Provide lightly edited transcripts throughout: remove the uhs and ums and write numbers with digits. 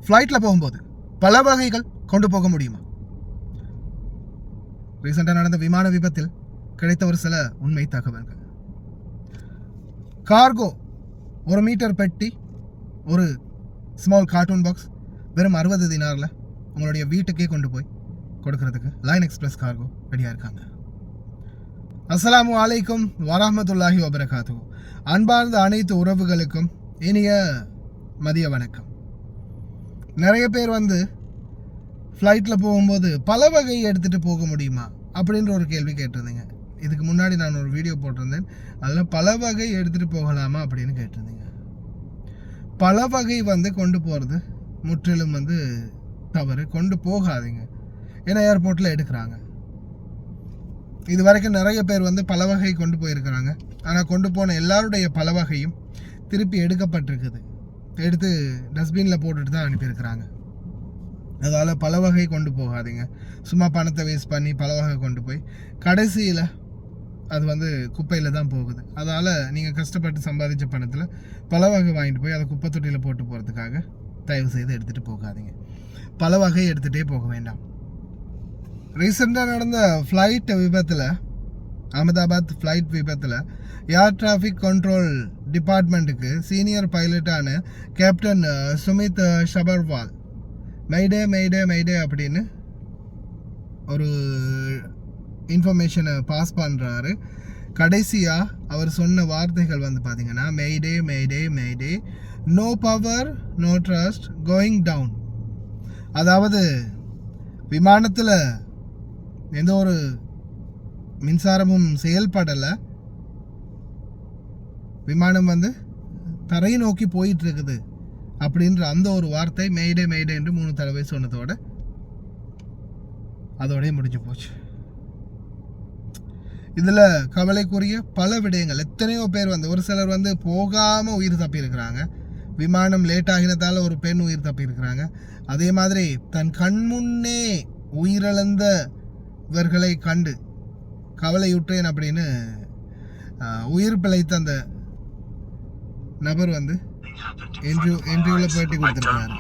ஃப்ளைட்டில் போகும்போது பல வகைகள் கொண்டு போக முடியுமா? ரீசெண்டாக நடந்த விமான விபத்தில் கிடைத்த ஒரு சில உண்மை தகவல்கள். கார்கோ 1 மீட்டர் பெட்டி, ஒரு ஸ்மால் கார்ட்டூன் பாக்ஸ் வெறும் 60 தினாரில் உங்களுடைய வீட்டுக்கே கொண்டு போய் கொடுக்கறதுக்கு லைன் எக்ஸ்பிரஸ் கார்கோ ரெடியாக இருக்காங்க. அஸ்ஸலாமு அலைக்கும் வரஹ்மத்துல்லாஹி வபரகாத்துஹு. அன்பார்ந்த அனைத்து உறவுகளுக்கும் இனிய மதிய வணக்கம். நிறைய பேர் ஃப்ளைட்டில் போகும்போது பல வகை எடுத்துகிட்டு போக முடியுமா அப்படின்ற ஒரு கேள்வி கேட்டிருந்தீங்க. இதுக்கு முன்னாடி நான் ஒரு வீடியோ போட்டிருந்தேன். அதில் பல வகை எடுத்துகிட்டு போகலாமா அப்படின்னு கேட்டிருந்தீங்க. பல வகை கொண்டு போகிறது முற்றிலும் தவறு. கொண்டு போகாதீங்க. ஏன்னா ஏர்போர்ட்டில் எடுக்கிறாங்க. இது வரைக்கும் நிறைய பேர் பல வகை கொண்டு போயிருக்கிறாங்க. ஆனால் கொண்டு போன எல்லாருடைய பல வகையும் திருப்பி எடுக்கப்பட்டிருக்குது. எடுத்து டஸ்ட்பினில் போட்டுட்டு தான் அனுப்பியிருக்கிறாங்க. அதால் பல வகை கொண்டு போகாதீங்க. சும்மா பணத்தை வேஸ்ட் பண்ணி பல வகை கொண்டு போய் கடைசியில் அது குப்பையில் தான் போகுது. அதால் நீங்கள் கஷ்டப்பட்டு சம்பாதிச்ச பணத்தில் பல வகை வாங்கிட்டு போய் அதை குப்பை தொட்டியில் போட்டு போகிறதுக்காக தயவு செய்து எடுத்துகிட்டு போகாதீங்க. பல வகை எடுத்துகிட்டே போக வேண்டாம். ரீசெண்டாக நடந்த ஃப்ளைட் விபத்தில், அகமதாபாத் ஃப்ளைட் விபத்தில் ஏர் டிராஃபிக் கண்ட்ரோல் டிபார்ட்மெண்ட்டுக்கு சீனியர் பைலட்டான கேப்டன் சுமித் ஷபர்வால் மெய்டே மெய்டே மெய்டே அப்படின்னு ஒரு இன்ஃபர்மேஷனை பாஸ் பண்ணுறாரு. கடைசியாக அவர் சொன்ன வார்த்தைகள் பார்த்தீங்கன்னா, mayday mayday mayday, no power no thrust, going down. அதாவது விமானத்தில் எந்த ஒரு மின்சாரமும் செயல்படலை, விமானம் தரையை நோக்கி போயிட்டு இருக்குது அப்படின்ற அந்த ஒரு வார்த்தை மெய்டே மெய்டே என்று 3 தடவை சொன்னதோட அதோடய முடிஞ்சு போச்சு. இதில் கவலைக்குரிய பல விடயங்கள். எத்தனையோ பேர் ஒரு சிலர் போகாமல் உயிர் தப்பியிருக்கிறாங்க. விமானம் லேட் ஆகினதால் ஒரு பெண் உயிர் தப்பியிருக்கிறாங்க. அதே மாதிரி தன் கண்முன்னே உயிரிழந்தவர்களை கண்டு கவலையுற்றேன் அப்படின்னு உயிர் பிழைத்த அந்த நபர் இன்டர்வியூவில் பேட்டி கொடுத்துருக்காரு.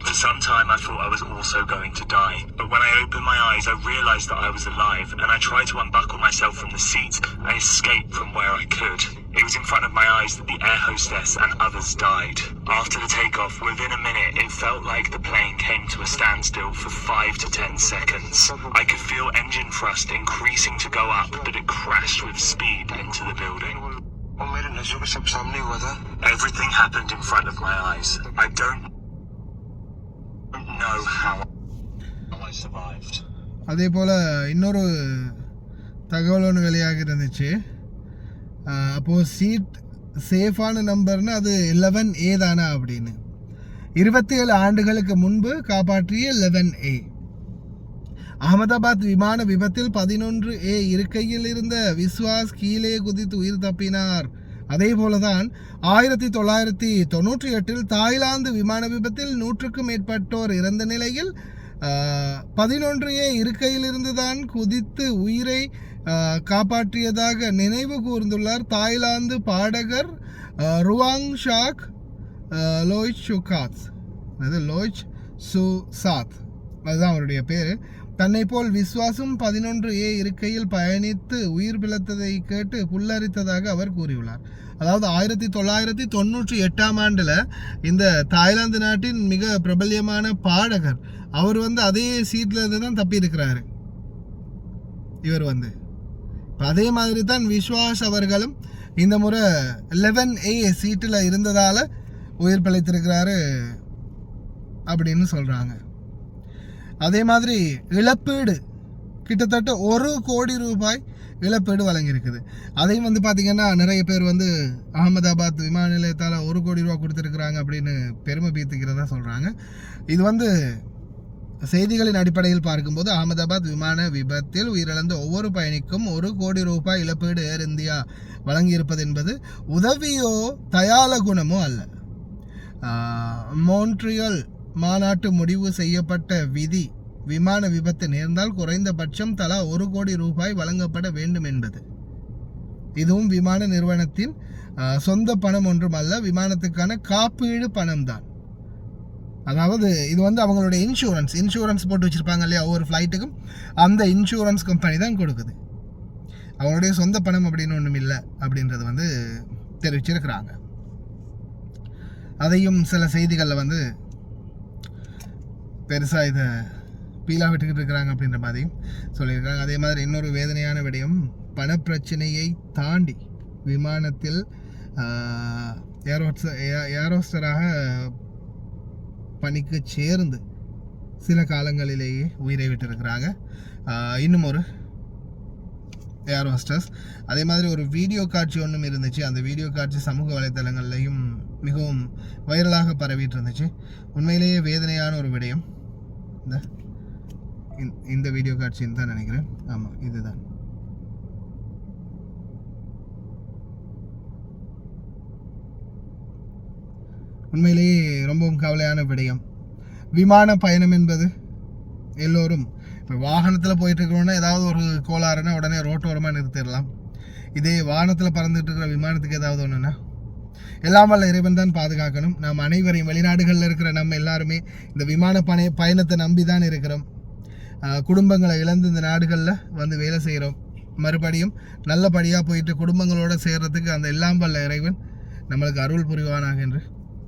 For some time I thought I was also going to die, but when I opened my eyes I realized that I was alive, and I tried to unbuckle myself from the seat and escape from where I could. It was in front of my eyes that the air hostess and others died. After the takeoff, within a minute, it felt like the plane came to a standstill for 5 to 10 seconds. I could feel engine thrust increasing to go up, but it crashed with speed into the building. Everything happened in front of my eyes. I don't know how I survived. அதே போல் இன்னொரு தகவல் ஒன்று வெளியாக இருந்துச்சு. அப்போது seat சேஃபான நம்பர்னு அது 11A தானா அப்படின்னு. 27 ஆண்டுகளுக்கு முன்பு காப்பாற்றிய 11A. அகமதாபாத் விமான விபத்தில் 11A இருக்கையில் இருந்த விஸ்வாஸ் கீழே குதித்து உயிர் தப்பினார். அதே போலதான் 1998 தாய்லாந்து விமான விபத்தில் 100க்கும் மேற்பட்டோர் இறந்த நிலையில் 11A இருக்கையில் இருந்துதான் குதித்து உயிரை காப்பாற்றியதாக நினைவு கூர்ந்துள்ளார் தாய்லாந்து பாடகர் ருவாங் ஷாக் லோய்ச் சுகாத். லோய்ச் சுசாத் அதுதான் அவருடைய பேர். தன்னை போல் விஸ்வாசும் 11A இருக்கையில் பயணித்து உயிர் பிழைத்ததை கேட்டு புல்லரித்ததாக அவர் கூறியுள்ளார். அதாவது 1998 ஆண்டில் இந்த தாய்லாந்து நாட்டின் மிக பிரபல்யமான பாடகர் அவர் அதே சீட்டில் இருந்து தான் தப்பி இருக்கிறாரு. இவர் அதே மாதிரி தான் விஸ்வாஸ் அவர்களும் இந்த முறை 11A சீட்டில் இருந்ததால் உயிர் பிழைத்திருக்கிறாரு அப்படின்னு சொல்கிறாங்க. அதே மாதிரி இழப்பீடு கிட்டத்தட்ட 1 கோடி ரூபாய் இழப்பீடு வழங்கியிருக்குது. அதையும் பார்த்திங்கன்னா நிறைய பேர் அகமதாபாத் விமான நிலையத்தால் 1 கோடி ரூபா கொடுத்துருக்குறாங்க அப்படின்னு பெருமை பீத்துக்கிறதா சொல்கிறாங்க. இது செய்திகளின் அடிப்படையில் பார்க்கும்போது அகமதாபாத் விமான விபத்தில் உயிரிழந்த ஒவ்வொரு பயணிக்கும் 1 கோடி ரூபாய் இழப்பீடு ஏர் இந்தியா வழங்கியிருப்பது என்பது உதவியோ தயால குணமோ அல்ல. மோன்ட்ரியல் மாநாட்டு முடிவு செய்யப்பட்ட விதி விமான விபத்து நேர்ந்தால் குறைந்தபட்சம் தலா 1 கோடி ரூபாய் வழங்கப்பட வேண்டும் என்பது. இதுவும் விமான நிறுவனத்தின் சொந்த பணம் ஒன்றும் அல்ல, விமானத்துக்கான காப்பீடு பணம் தான். அதாவது இது வந்து அவங்களுடைய இன்சூரன்ஸ் போட்டு வச்சுருப்பாங்க இல்லையா ஒவ்வொரு ஃப்ளைட்டுக்கும், அந்த இன்சூரன்ஸ் கம்பெனி தான் கொடுக்குது. அவங்களுடைய சொந்த பணம் அப்படின்னு ஒன்றும் இல்லை அப்படின்றது வந்து தெரிவிச்சிருக்கிறாங்க. அதையும் சில செய்திகளில் வந்து பெருசாக இதை பீலாக விட்டுக்கிட்டு இருக்கிறாங்க அப்படின்ற மாதிரியும் சொல்லியிருக்காங்க. அதே மாதிரி இன்னொரு வேதனையான விடயம், பணப்பிரச்சனையை தாண்டி விமானத்தில் ஏரோஸ்டராக பணிக்கு சேர்ந்து சில காலங்களிலேயே உயிரை விட்டிருக்கிறாங்க இன்னும் ஒரு ஏர் ஹோஸ்டர்ஸ். அதே மாதிரி ஒரு வீடியோ காட்சி ஒன்றும் இருந்துச்சு. அந்த வீடியோ காட்சி சமூக வலைத்தளங்கள்லையும் மிகவும் வைரலாக பரவிட்டு இருந்துச்சு. உண்மையிலேயே வேதனையான ஒரு விடயம். இந்த வீடியோ காட்சின்னு தான் நினைக்கிறேன். ஆமாம், இதுதான். உண்மையிலேயே ரொம்பவும் கவலையான விடயம். விமான பயணம் என்பது எல்லோரும் இப்போ வாகனத்தில் போயிட்டு இருக்கிறோன்னா ஏதாவது ஒரு கோளாறுனா உடனே ரோட்டோரமாக நிறுத்திடலாம். இதே வாகனத்தில் பறந்துட்டு இருக்கிற விமானத்துக்கு ஏதாவது ஒன்றுன்னா எல்லாம் வல்ல இறைவன் தான் பாதுகாக்கணும். நாம் அனைவரையும், வெளிநாடுகளில் இருக்கிற நம்ம எல்லாருமே இந்த விமான பயணத்தை நம்பி தான் இருக்கிறோம். குடும்பங்களை இழந்து இந்த நாடுகளில் வந்து வேலை செய்கிறோம். மறுபடியும் நல்லபடியாக போயிட்டு குடும்பங்களோடு சேர்கிறதுக்கு அந்த எல்லாம் வல்ல இறைவன் நம்மளுக்கு அருள் புரிவானாக என்று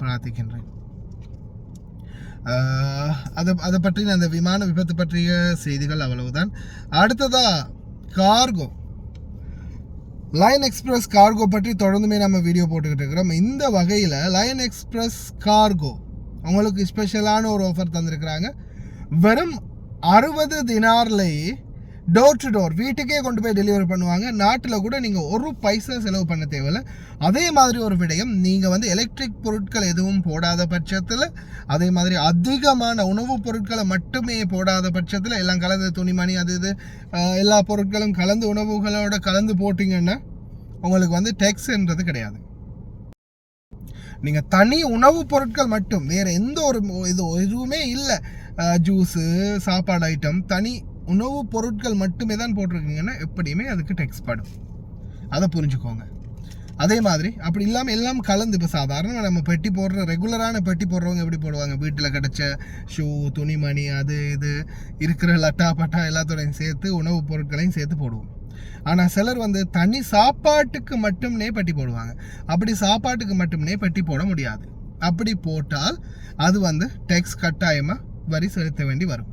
பிரார்த்திக்கின்றேன். அதை பற்றின அந்த விமான விபத்து பற்றிய செய்திகள் அவ்வளவுதான். அடுத்ததா கார்கோ, லைன் எக்ஸ்பிரஸ் கார்கோ பற்றி தொடர்ந்துமே நம்ம வீடியோ போட்டுக்கிட்டு இருக்கிறோம். இந்த வகையில் லைன் எக்ஸ்பிரஸ் கார்கோ உங்களுக்கு ஸ்பெஷலான ஒரு ஆஃபர் தந்திருக்கிறாங்க. வெறும் 60 தினார்லேயே டோர் டு டோர் வீட்டுக்கே கொண்டு போய் டெலிவரி பண்ணுவாங்க. நாட்டில் கூட நீங்கள் ஒரு பைசா செலவு பண்ண தேவையில்லை. அதே மாதிரி ஒரு விடயம், நீங்கள் வந்து எலக்ட்ரிக் பொருட்கள் எதுவும் போடாத பட்சத்தில், அதே மாதிரி அதிகமான உணவுப் பொருட்களை மட்டுமே போடாத பட்சத்தில், எல்லாம் கலந்து துணிமணி அது இது எல்லா பொருட்களும் கலந்து உணவுகளோட கலந்து போட்டிங்கன்னா உங்களுக்கு வந்து டேக்ஸ்ன்றது கிடையாது. நீங்கள் தனி உணவுப் பொருட்கள் மட்டும், வேறு எந்த ஒரு எதுவுமே இல்லை, ஜூஸு சாப்பாடு ஐட்டம், தனி உணவுப் பொருட்கள் மட்டுமே தான் போட்டிருக்கீங்கன்னா எப்படியுமே அதுக்கு டேக்ஸ் படும். அதை புரிஞ்சுக்கோங்க. அதே மாதிரி அப்படி இல்லாமல் எல்லாம் கலந்து, இப்போ சாதாரண நம்ம பெட்டி போடுற ரெகுலரான பெட்டி போடுறவங்க எப்படி போடுவாங்க, வீட்டில் கிடச்ச ஷூ துணிமணி அது இது இருக்கிற லட்டா பட்டா எல்லாத்தோடையும் சேர்த்து உணவுப் பொருட்களையும் சேர்த்து போடுவோம். ஆனால் சிலர் வந்து தனி சாப்பாட்டுக்கு மட்டும்னே பெட்டி போடுவாங்க. அப்படி சாப்பாட்டுக்கு மட்டும்னே பெட்டி போட முடியாது. அப்படி போட்டால் அது வந்து டேக்ஸ் கட்டாயமாக வரி செலுத்த வேண்டி வரும்.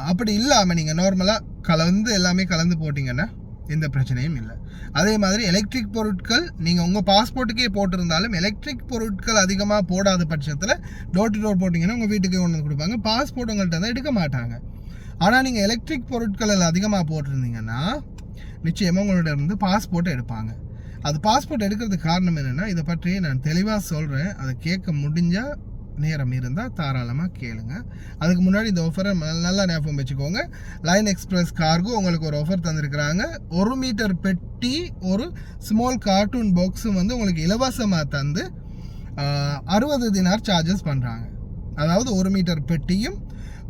அப்படி இல்லாமல் நீங்கள் நார்மலாக எல்லாமே கலந்து போட்டிங்கன்னா எந்த பிரச்சனையும் இல்லை. அதே மாதிரி எலக்ட்ரிக் பொருட்கள் நீங்கள் உங்கள் பாஸ்போர்ட்டுக்கே போட்டிருந்தாலும் எலக்ட்ரிக் பொருட்கள் அதிகமாக போடாத பட்சத்தில் டோர் டு டோர் போட்டிங்கன்னா உங்கள் வீட்டுக்கே கொண்டு வந்து கொடுப்பாங்க. பாஸ்போர்ட் உங்கள்கிட்ட தான் எடுக்க மாட்டாங்க. ஆனால் நீங்கள் எலக்ட்ரிக் பொருட்கள் அதிகமாக போட்டிருந்தீங்கன்னா நிச்சயமாக உங்களோட இருந்து பாஸ்போர்ட்டை எடுப்பாங்க. அது பாஸ்போர்ட் எடுக்கிறதுக்கு காரணம் என்னென்னா, இதை பற்றி நான் தெளிவாக சொல்கிறேன். அதை கேட்க முடிஞ்சால் நேரம் இருந்தால் தாராளமாக கேளுங்க. அதுக்கு முன்னாடி இந்த ஆஃபரை நல்லா ஞாபகம் வச்சுக்கோங்க. லைன் எக்ஸ்பிரஸ் கார்கோ உங்களுக்கு ஒரு ஆஃபர் தந்திருக்கிறாங்க. 1 மீட்டர் பெட்டி ஒரு ஸ்மால் கார்ட்டூன் பாக்ஸும் வந்து உங்களுக்கு இலவசமாக தந்து 60 தினார் சார்ஜஸ் பண்ணுறாங்க. அதாவது 1 மீட்டர் பெட்டியும்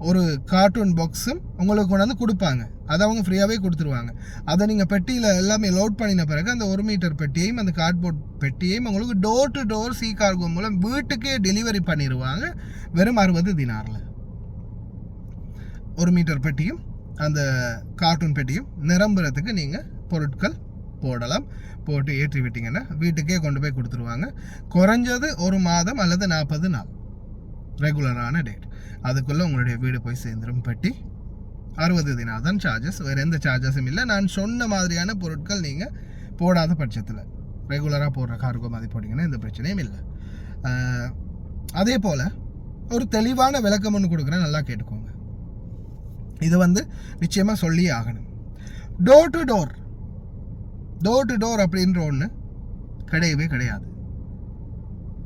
ஒரு கார்ட்டூன் பாக்ஸும் உங்களுக்கு கொண்டாந்து கொடுப்பாங்க. அதை அவங்க ஃப்ரீயாகவே கொடுத்துருவாங்க. அதை நீங்கள் பெட்டியில் எல்லாமே லோட் பண்ணின பிறகு அந்த 1 மீட்டர் பெட்டியையும் அந்த கார்ட்போர்ட் பெட்டியையும் உங்களுக்கு door to door C cargo மூலம் வீட்டுக்கே டெலிவரி பண்ணிடுவாங்க. வெறும் 60 தினாரில் 1 மீட்டர் பெட்டியும் அந்த கார்ட்டூன் பெட்டியும் நிரம்புறதுக்கு நீங்கள் பொருட்கள் போடலாம். போட்டு ஏற்றி விட்டிங்கன்னா வீட்டுக்கே கொண்டு போய் கொடுத்துருவாங்க. குறைஞ்சது 1 மாதம் அல்லது 40 நாள் ரெகுலரான டேட். அதுக்குள்ளே உங்களுடைய வீடு போய் சேர்ந்துடும் பெட்டி. 60 தினார் தான் சார்ஜஸ், வேறு எந்த சார்ஜஸும் இல்லை. நான் சொன்ன மாதிரியான பொருட்கள் நீங்கள் போடாத பட்சத்தில் ரெகுலராக போடுற கார்கோ மாதிரி போட்டிங்கன்னா எந்த பிரச்சனையும் இல்லை. அதே போல் ஒரு தெளிவான விளக்கம் ஒன்று கொடுக்குறேன், நல்லா கேட்டுக்கோங்க. இது வந்து நிச்சயமாக சொல்லி ஆகணும். டோர் டு டோர் அப்படின்ற ஒன்று கிடையவே கிடையாது.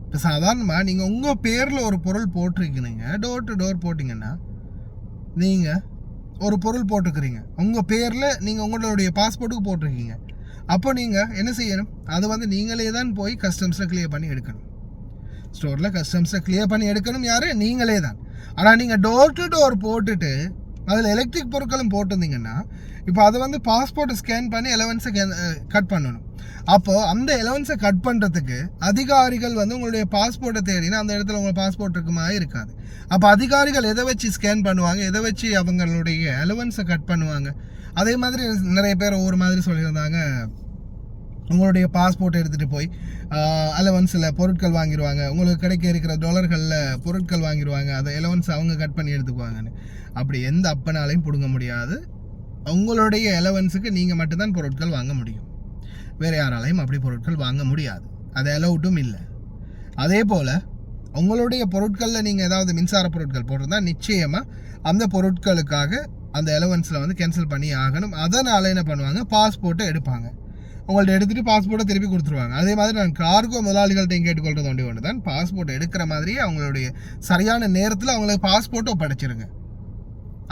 இப்போ சாதாரணமாக நீங்கள் உங்கள் பேரில் ஒரு பொருள் போட்டிருக்கீங்க, டோர் டு டோர் போட்டிங்கன்னா, நீங்கள் ஒரு பொருள் போட்டுக்கிறீங்க உங்கள் பேரில், நீங்கள் உங்களுடைய பாஸ்போர்ட்டுக்கு போட்டிருக்கீங்க. அப்போ நீங்கள் என்ன செய்யணும், அது வந்து நீங்களே தான் போய் கஸ்டம்ஸில் கிளியர் பண்ணி எடுக்கணும். ஸ்டோரில் கஸ்டம்ஸில் கிளியர் பண்ணி எடுக்கணும் யார், நீங்களே தான். ஆனால் நீங்கள் டோர் டு டோர் போட்டுட்டு அதில் எலக்ட்ரிக் பொருட்களும் போட்டிருந்தீங்கன்னா, இப்போ அதை வந்து பாஸ்போர்ட்டை ஸ்கேன் பண்ணி 11 கட் பண்ணணும். அப்போ அந்த அலவன்ஸை கட் பண்ணுறதுக்கு அதிகாரிகள் வந்து உங்களுடைய பாஸ்போர்ட்டை தேடினா அந்த இடத்துல உங்கள் பாஸ்போர்ட் இருக்குமா இருக்காது. அப்போ அதிகாரிகள் எதை வச்சு ஸ்கேன் பண்ணுவாங்க, எதை வச்சு அவங்களுடைய அலவன்ஸை கட் பண்ணுவாங்க. அதே மாதிரி நிறைய பேர் ஒவ்வொரு மாதிரி சொல்லியிருந்தாங்க, உங்களுடைய பாஸ்போர்ட் எடுத்துகிட்டு போய் அலவன்ஸில் பொருட்கள் வாங்கிடுவாங்க, உங்களுக்கு கிடைக்க இருக்கிற டாலர்களில் பொருட்கள் வாங்கிடுவாங்க, அதை அலவன்ஸ் அவங்க கட் பண்ணி எடுத்துக்குவாங்கன்னு. அப்படி எந்த அப்பனாலையும் பிடுங்க முடியாது. உங்களுடைய அலவன்ஸுக்கு நீங்கள் மட்டும்தான் பொருட்கள் வாங்க முடியும், வேறு யாராலையும் அப்படி பொருட்கள் வாங்க முடியாது, அது அலௌட்டும் இல்லை. அதே போல் உங்களுடைய பொருட்களில் நீங்கள் ஏதாவது மின்சார பொருட்கள் போட்டிருந்தா நிச்சயமாக அந்த பொருட்களுக்காக அந்த அலவன்ஸில் வந்து கேன்சல் பண்ணி ஆகணும். அதனால் என்ன பண்ணுவாங்க, பாஸ்போர்ட்டை எடுப்பாங்க, உங்கள்ட்ட எடுத்துகிட்டு பாஸ்போர்ட்டை திருப்பி கொடுத்துருவாங்க. அதே மாதிரி நான் கார்கோ முதலாளிகள்கிட்டையும் கேட்டுக்கொள்றது ஒன்று தான், பாஸ்போர்ட் எடுக்கிற மாதிரியே அவங்களுடைய சரியான நேரத்தில் அவங்களுக்கு பாஸ்போர்ட்டை ஒப்படைச்சிருங்க.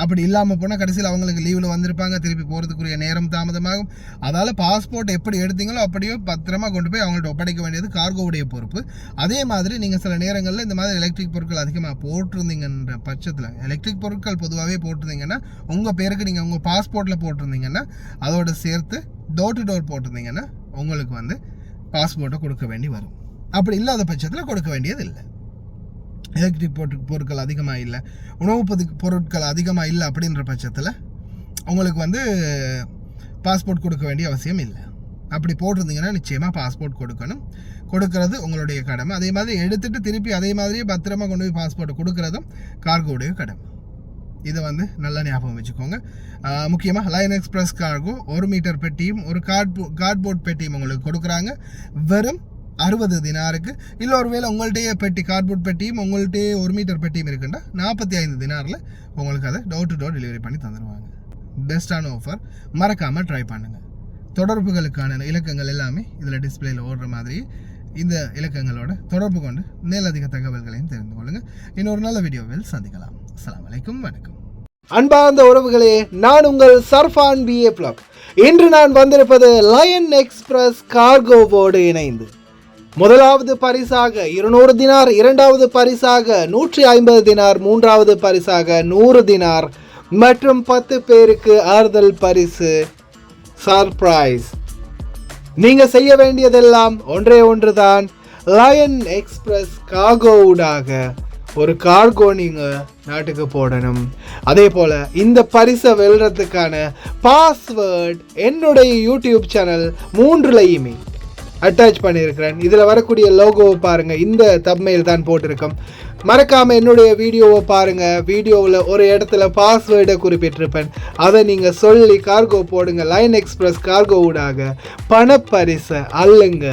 அப்படி இல்லாமல் போனால் கடைசியில் அவங்களுக்கு லீவில் வந்திருப்பாங்க, திருப்பி போகிறதுக்குரிய நேரம் தாமதமாகும். அதால் பாஸ்போர்ட் எப்படி எடுத்தீங்களோ அப்படியே பத்திரமா கொண்டு போய் அவங்கள்ட்ட ஒப்படைக்க வேண்டியது கார்கோவுடைய பொறுப்பு. அதே மாதிரி நீங்கள் சில நேரங்களில் இந்த மாதிரி எலக்ட்ரிக் பொருட்கள் அதிகமாக போட்டிருந்தீங்கன்ற பட்சத்தில், எலக்ட்ரிக் பொருட்கள் பொதுவாகவே போட்டிருந்தீங்கன்னா உங்கள் பேருக்கு நீங்கள் உங்கள் பாஸ்போர்ட்டில் போட்டிருந்தீங்கன்னா அதோடு சேர்த்து டோர் டு டோர் போட்டிருந்தீங்கன்னா உங்களுக்கு வந்து பாஸ்போர்ட்டை கொடுக்க வேண்டி வரும். அப்படி இல்லாத பட்சத்தில் கொடுக்க வேண்டியது இல்லை. எலக்ட்ரிக் பொருட்கள் அதிகமாக இல்லை, உணவு பொருட்கள் அதிகமாக இல்லை அப்படின்ற பட்சத்தில் உங்களுக்கு வந்து பாஸ்போர்ட் கொடுக்க வேண்டிய அவசியம் இல்லை. அப்படி போட்டிருந்தீங்கன்னா நிச்சயமாக பாஸ்போர்ட் கொடுக்கணும், கொடுக்கறது உங்களுடைய கடமை. அதே மாதிரி எடுத்துகிட்டு திருப்பி அதே மாதிரியே பத்திரமா கொண்டு போய் பாஸ்போர்ட்டை கொடுக்கறதும் கார்கோவுடைய கடமை. இதை வந்து நல்லா ஞாபகம் வச்சுக்கோங்க. முக்கியமாக லயன் எக்ஸ்பிரஸ் கார்கோ 1 மீட்டர் பெட்டியும் ஒரு கார்ட்போர்ட் பெட்டியும் உங்களுக்கு கொடுக்குறாங்க வெறும் 60 தினாருக்கு. இல்லை ஒரு வேளை உங்கள்கிட்டயே பெட்டி கார்ட்போர்ட் பெட்டியும் உங்கள்கிட்டயே 1 மீட்டர் பெட்டியும் இருக்குன்னா 45 தினாரில் உங்களுக்கு அதை டோர் டு டோர் டெலிவரி பண்ணி தந்துடுவாங்க. பெஸ்ட்டான ஆஃபர், மறக்காமல் ட்ரை பண்ணுங்கள். தொடர்புகளுக்கான இலக்கங்கள் எல்லாமே இதில் டிஸ்பிளேயில் ஓடுற மாதிரி இந்த இலக்கங்களோட தொடர்பு கொண்டு மேலதிக தகவல்களையும் தெரிந்து கொள்ளுங்கள். இன்னொரு நல்ல வீடியோவில் சந்திக்கலாம். அஸ்ஸலாமு அலைக்கும், வணக்கம். அன்பார்ந்த உறவுகளே, நான் உங்கள் சர்ஃபான் BA Plug. இன்று நான் வந்திருப்பது லயன் எக்ஸ்பிரஸ் கார்கோவோடு இணைந்து முதலாவது பரிசாக 200 தினார், இரண்டாவது பரிசாக 150 தினார், மூன்றாவது பரிசாக 100 தினார் மற்றும் 10 பேருக்கு ஆறுதல் பரிசு சர்ப்ரைஸ். நீங்க செய்ய வேண்டியதெல்லாம் ஒன்றே ஒன்றுதான், லயன் எக்ஸ்பிரஸ் கார்கோவுடாக ஒரு கார்கோ நீங்க நாட்டுக்கு போடணும். அதே போல இந்த பரிசை வெல்றதுக்கான பாஸ்வேர்ட் என்னுடைய யூடியூப் சேனல் 3லையுமே அட்டாச் பண்ணியிருக்கிறேன். இதில் வரக்கூடிய லோகோவை பாருங்கள், இந்த தப்மெயில் தான் போட்டிருக்கோம். மறக்காமல் என்னுடைய வீடியோவை பாருங்கள். வீடியோவில் ஒரு இடத்துல பாஸ்வேர்டை குறிப்பிட்டிருப்பேன், அதை நீங்கள் சொல்லி கார்கோ போடுங்க. லயன் எக்ஸ்பிரஸ் கார்கோவுடாக பணப்பரிசை அள்ளுங்க.